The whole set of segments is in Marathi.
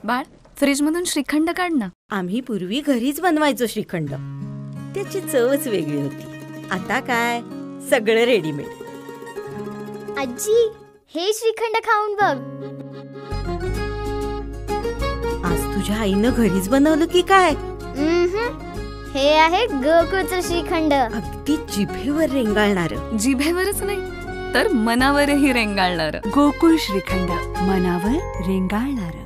बाळ, फ्रीजमधून श्रीखंड काढ ना. आम्ही पूर्वी घरीच बनवायचो श्रीखंड. त्याची चवच वेगळी होती. आता काय सगळं रेडीमेड. आजी, हे श्रीखंड खाऊन बघ. आज तुझ्या आईनं घरीच बनवलं की काय? हे आहे गोकुळचं श्रीखंड. अगदी जिभेवर रेंगाळणार. जिभेवरच नाही तर मनावरही रेंगाळणार. गोकुळ श्रीखंड, मनावर रेंगाळणार.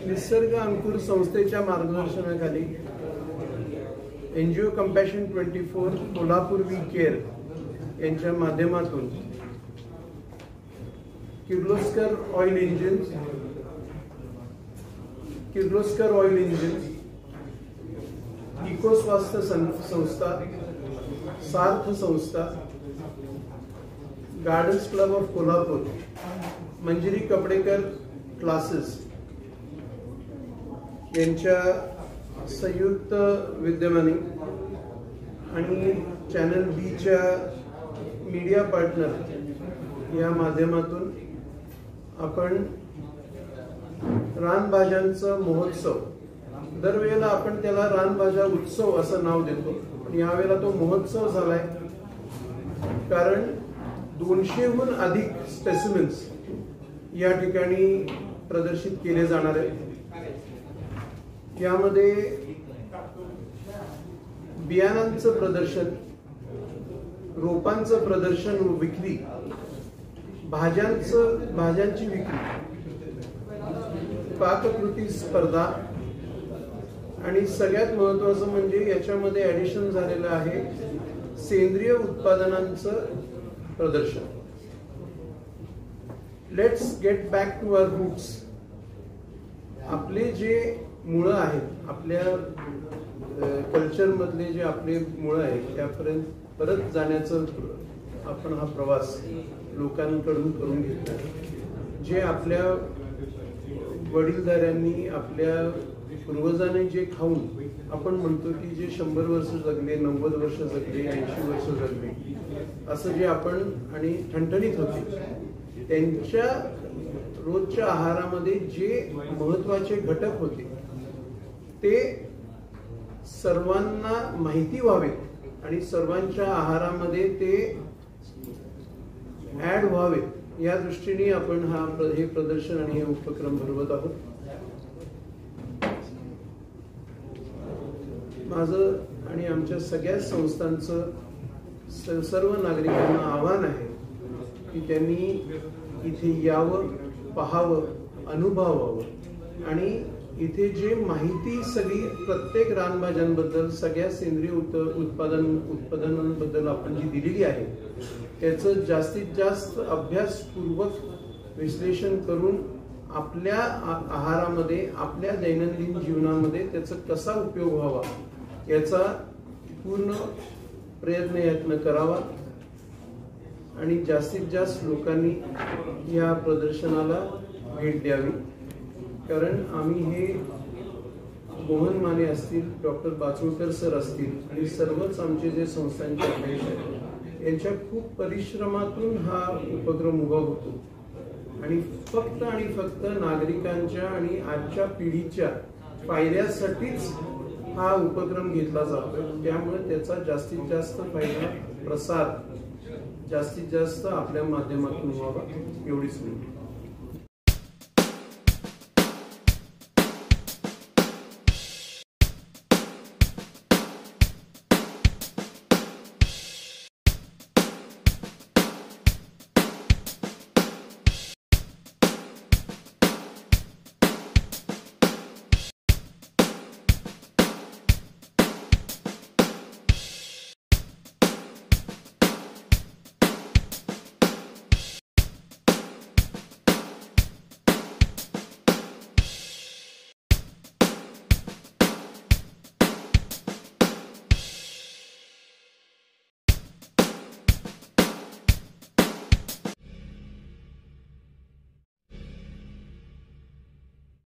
निसर्ग अंकुर संस्थेच्या मार्गदर्शनाखाली NGO Compassion 24 Kolhapur We Care यांच्या माध्यमातून किर्लोस्कर ऑइल इंजिन्स, इको स्वास्थ्य संस्था, सार्थ संस्था, gardens club of Kolhapur, Manjiri Kapdekar classes यांच्या संयुक्त विद्यमाने आणि चॅनल बीच्या मीडिया पार्टनर या माध्यमातून आपण रानभाज्यांचा महोत्सव, दरवेळेला आपण त्याला रानभाज्या उत्सव असं नाव देतो, पण यावेळेला तो महोत्सव झालाय कारण 200हून अधिक स्पेसिमेन्स या ठिकाणी प्रदर्शित केले जाणार आहेत. यामध्ये बियाणांचं प्रदर्शन, रोपांचं प्रदर्शन व विक्री, भाज्यांची विक्री, पाककृती स्पर्धा आणि सगळ्यात महत्वाचं म्हणजे याच्यामध्ये ऍडिशन झालेलं आहे सेंद्रिय उत्पादनांचं प्रदर्शन. Let's get back to our roots. आपले जे मुळं आहेत, आपल्या कल्चर मधले जे आपले मुळं आहेत त्यापर्यंत परत जाण्याचं आपण हा प्रवास लोकांकडून करून घेतला. जे आपल्या वडीलधाऱ्यांनी, आपल्या पूर्वजांनी जे खाऊन आपण म्हणतो की जे 100 वर्ष जगले, 90 वर्ष जगले, 80 वर्ष जगले, असं जे आपण आणि ठणठणीत होते, त्यांच्या रोजच्या आहारामध्ये जे महत्वाचे घटक होते ते सर्वांना माहिती व्हावेत आणि सर्वांच्या आहारामध्ये ते ऍड व्हावेत या दृष्टीने आपण हे प्रदर्शन आणि हे उपक्रम भरवत आहोत. माझं आणि आमच्या सगळ्या संस्थांचं सर्व नागरिकांना आव्हान आहे की त्यांनी इथे यावं, पाहावं, अनुभवावं आणि इथे जे माहिती सगळी प्रत्येक रानभाज्यांबद्दल, सगळ्या सेंद्रिय उत्पादनांबद्दल आपण जी दिलेली आहे त्याचं जास्तीत जास्त अभ्यासपूर्वक विश्लेषण करून आपल्या आहारामध्ये, आपल्या दैनंदिन जीवनामध्ये त्याचा कसा उपयोग व्हावा याचा पूर्ण प्रयत्न करावा आणि जास्तीत जास्त लोकांनी या प्रदर्शनाला भेट द्यावी. कारण आम्ही हे मोहन माने असतील, डॉक्टर बाचुळकर सर असतील आणि सर्वच आमचे जे संस्थांचे अध्यक्ष आहेत यांच्या खूप परिश्रमातून हा उपक्रम उभा होतो आणि फक्त नागरिकांच्या आणि आजच्या पिढीच्या फायद्यासाठीच हा उपक्रम घेतला जातो. त्यामुळे त्याचा जास्तीत जास्त फायदा, प्रसार जास्तीत जास्त आपल्या माध्यमातून व्हावा एवढीच विनंती.